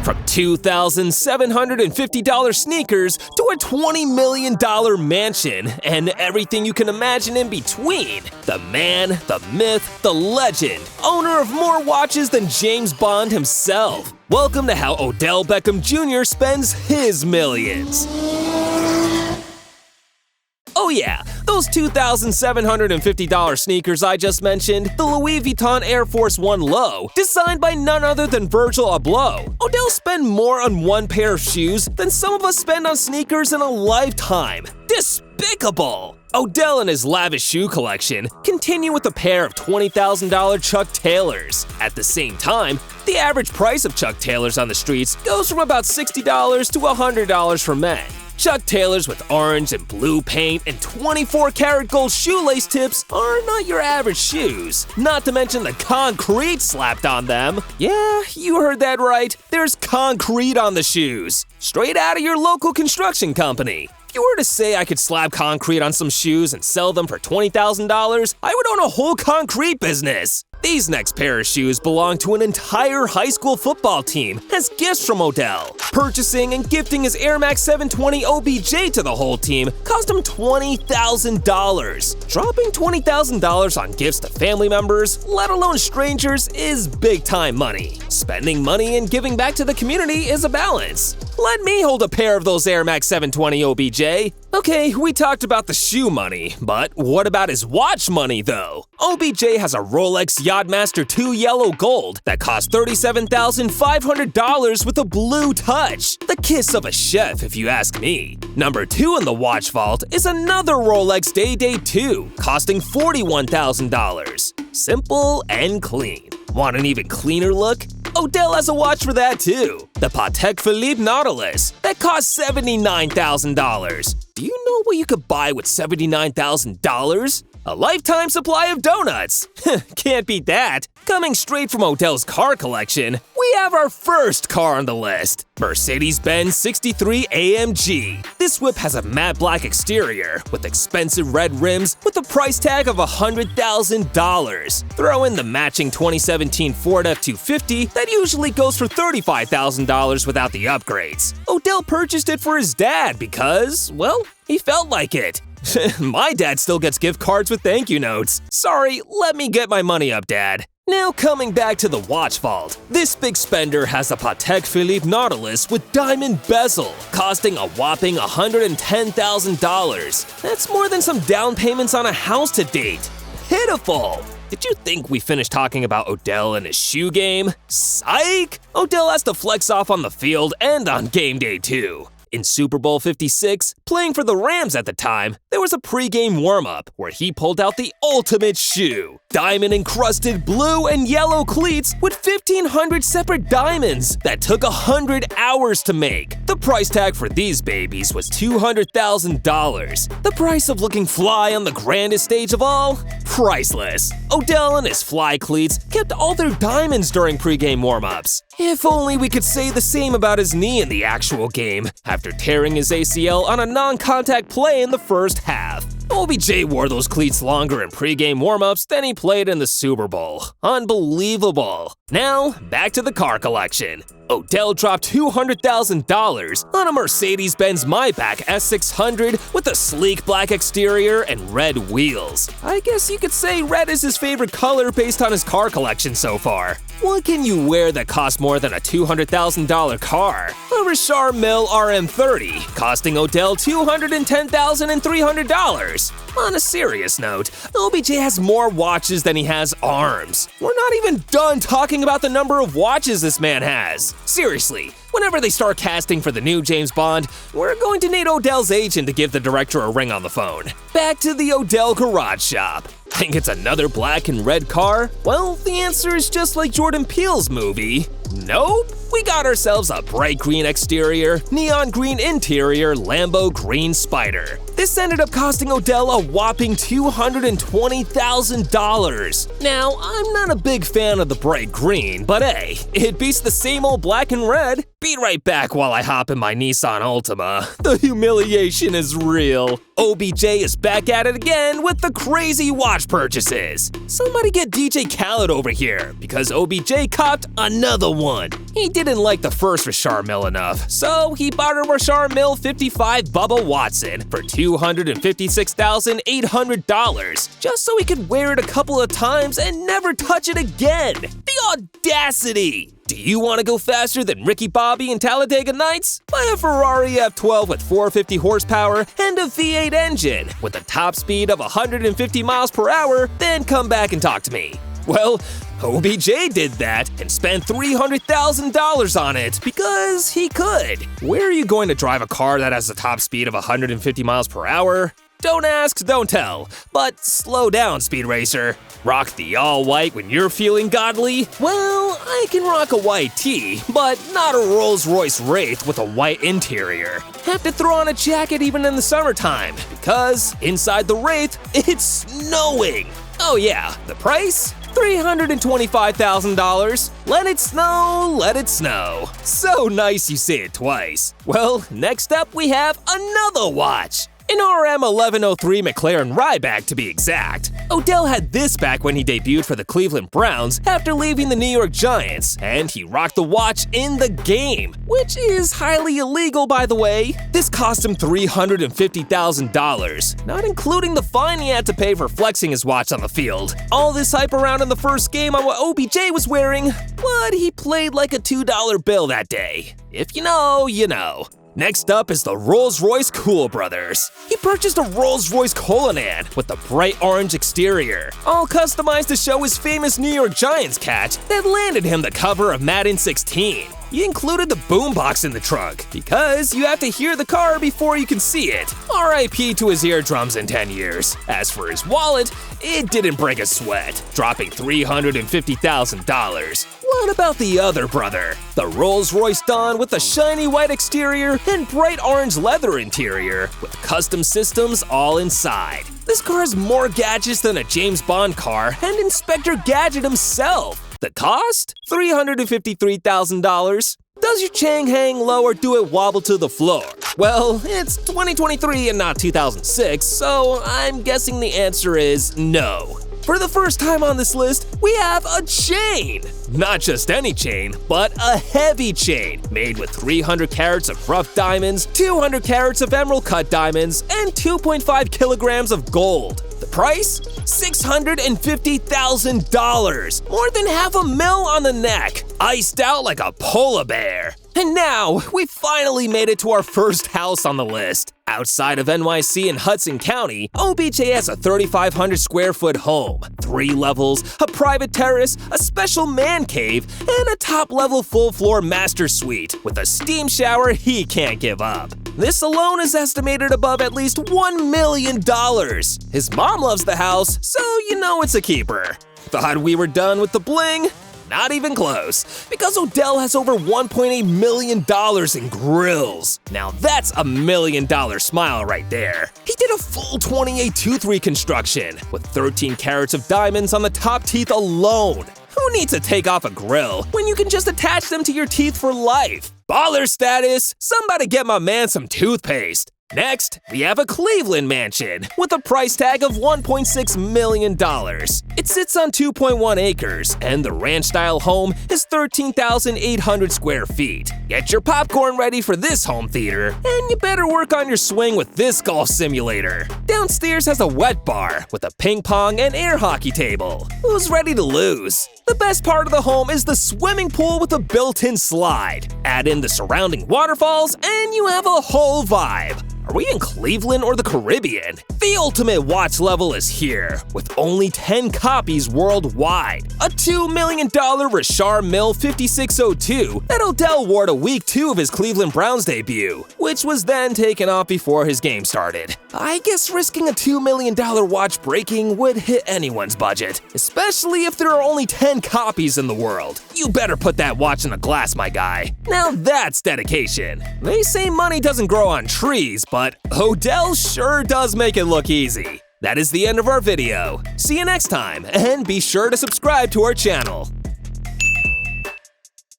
From $2,750 sneakers to a $20 million mansion and everything you can imagine in between. The man, the myth, the legend, owner of more watches than James Bond himself. Welcome to how Odell Beckham Jr. spends his millions. Oh yeah, those $2,750 sneakers I just mentioned, the Louis Vuitton Air Force One Low, designed by none other than Virgil Abloh. Odell spent more on one pair of shoes than some of us spend on sneakers in a lifetime. Despicable! Odell and his lavish shoe collection continue with a pair of $20,000 Chuck Taylors. At the same time, the average price of Chuck Taylors on the streets goes from about $60 to $100 for men. Chuck Taylors with orange and blue paint and 24-karat gold shoelace tips are not your average shoes, not to mention the concrete slapped on them. Yeah, you heard that right. There's concrete on the shoes, straight out of your local construction company. If you were to say I could slap concrete on some shoes and sell them for $20,000, I would own a whole concrete business. These next pair of shoes belong to an entire high school football team as gifts from Odell. Purchasing and gifting his Air Max 720 OBJ to the whole team cost him $20,000. Dropping $20,000 on gifts to family members, let alone strangers, is big-time money. Spending money and giving back to the community is a balance. Let me hold a pair of those Air Max 720 OBJ. Okay, we talked about the shoe money, but what about his watch money though? OBJ has a Rolex Yachtmaster 2 Yellow Gold that costs $37,500 with a blue touch. The kiss of a chef, if you ask me. Number 2 in the watch vault is another Rolex Day-Day 2, costing $41,000. Simple and clean. Want an even cleaner look? Odell has a watch for that too. The Patek Philippe Nautilus that costs $79,000. Do you know what you could buy with $79,000? A lifetime supply of donuts. Can't beat that. Coming straight from Odell's car collection, we have our first car on the list, Mercedes-Benz 63 AMG. This whip has a matte black exterior with expensive red rims with a price tag of $100,000. Throw in the matching 2017 Ford F-250 that usually goes for $35,000 without the upgrades. Odell purchased it for his dad because, well, he felt like it. My dad still gets gift cards with thank you notes. Sorry, let me get my money up, Dad. Now coming back to the watch vault, this big spender has a Patek Philippe Nautilus with diamond bezel, costing a whopping $110,000. That's more than some down payments on a house to date. Pitiful! Did you think we finished talking about Odell and his shoe game? Psych! Odell has to flex off on the field and on game day too. In Super Bowl 56, playing for the Rams at the time, there was a pregame warm-up where he pulled out the ultimate shoe. Diamond-encrusted blue and yellow cleats with 1,500 separate diamonds that took 100 hours to make. The price tag for these babies was $200,000. The price of looking fly on the grandest stage of all? Priceless. Odell and his fly cleats kept all their diamonds during pregame warm-ups. If only we could say the same about his knee in the actual game, after tearing his ACL on a non-contact play in the first half. OBJ wore those cleats longer in pregame warm-ups than he played in the Super Bowl. Unbelievable. Now, back to the car collection. Odell dropped $200,000 on a Mercedes-Benz Maybach S600 with a sleek black exterior and red wheels. I guess you could say red is his favorite color based on his car collection so far. What can you wear that costs more than a $200,000 car? A Richard Mille RM30, costing Odell $210,300. On a serious note, OBJ has more watches than he has arms. We're not even done talking about the number of watches this man has. Seriously, whenever they start casting for the new James Bond, we're going to need Odell's agent to give the director a ring on the phone. Back to the Odell garage shop. Think it's another black and red car? Well, the answer is just like Jordan Peele's movie. Nope. We got ourselves a bright green exterior, neon green interior Lambo green Spider. This ended up costing Odell a whopping $220,000. Now, I'm not a big fan of the bright green, but hey, it beats the same old black and red. Be right back while I hop in my Nissan Altima. The humiliation is real. OBJ is back at it again with the crazy watch purchases. Somebody get DJ Khaled over here, because OBJ copped another one. He didn't like the first Rashard Mill enough, so he bought a Rashard Mill 55 Bubba Watson for $256,800, just so he could wear it a couple of times and never touch it again. The audacity! Do you want to go faster than Ricky Bobby and Talladega Nights? Buy a Ferrari F12 with 450 horsepower and a V8 engine with a top speed of 150 miles per hour, then come back and talk to me. Well, OBJ did that and spent $300,000 on it because he could. Where are you going to drive a car that has a top speed of 150 miles per hour? Don't ask, don't tell. But slow down, Speed Racer. Rock the all-white when you're feeling godly? Well, I can rock a white tee, but not a Rolls-Royce Wraith with a white interior. Have to throw on a jacket even in the summertime, because inside the Wraith, it's snowing. Oh yeah, the price? $325,000. Let it snow, let it snow. So nice you say it twice. Well, next up we have another watch. An RM1103 McLaren Ryback to be exact. Odell had this back when he debuted for the Cleveland Browns after leaving the New York Giants, and he rocked the watch in the game, which is highly illegal by the way. This cost him $350,000, not including the fine he had to pay for flexing his watch on the field. All this hype around in the first game on what OBJ was wearing, but he played like a $2 bill that day. If you know, you know. Next up is the Rolls-Royce Cool Brothers. He purchased a Rolls-Royce Cullinan with a bright orange exterior, all customized to show his famous New York Giants catch that landed him the cover of Madden 16. He included the boombox in the trunk, because you have to hear the car before you can see it. RIP to his eardrums in 10 years. As for his wallet, it didn't break a sweat, dropping $350,000. What about the other brother? The Rolls-Royce Dawn with a shiny white exterior and bright orange leather interior, with custom systems all inside. This car has more gadgets than a James Bond car and Inspector Gadget himself. The cost? $353,000. Does your chain hang low or do it wobble to the floor? Well, it's 2023 and not 2006, so I'm guessing the answer is no. For the first time on this list, we have a chain! Not just any chain, but a heavy chain made with 300 carats of rough diamonds, 200 carats of emerald cut diamonds, and 2.5 kilograms of gold. The price? $650,000! More than $500,000 on the neck, iced out like a polar bear. And now, we finally made it to our first house on the list. Outside of NYC in Hudson County, OBJ has a 3,500 square foot home, 3 levels, a private terrace, a special man cave, and a top-level full-floor master suite with a steam shower he can't give up. This alone is estimated above at least $1 million. His mom loves the house, so you know it's a keeper. Thought we were done with the bling? Not even close, because Odell has over $1.8 million in grills. Now that's a $1 million smile right there. He did a full 28 tooth reconstruction, with 13 carats of diamonds on the top teeth alone. Who needs to take off a grill when you can just attach them to your teeth for life? Baller status! Somebody get my man some toothpaste. Next, we have a Cleveland mansion with a price tag of $1.6 million. It sits on 2.1 acres, and the ranch-style home is 13,800 square feet. Get your popcorn ready for this home theater, and you better work on your swing with this golf simulator. Downstairs has a wet bar with a ping pong and air hockey table. Who's ready to lose? The best part of the home is the swimming pool with a built-in slide. Add in the surrounding waterfalls, and you have a whole vibe. Are we in Cleveland or the Caribbean? The ultimate watch level is here, with only 10 copies worldwide. A $2 million Rashard Mill 5602 that Odell wore to week 2 of his Cleveland Browns debut, which was then taken off before his game started. I guess risking a $2 million watch breaking would hit anyone's budget, especially if there are only 10 copies in the world. You better put that watch in a glass, my guy. Now that's dedication. They say money doesn't grow on trees, But Odell sure does make it look easy. That is the end of our video. See you next time, and be sure to subscribe to our channel.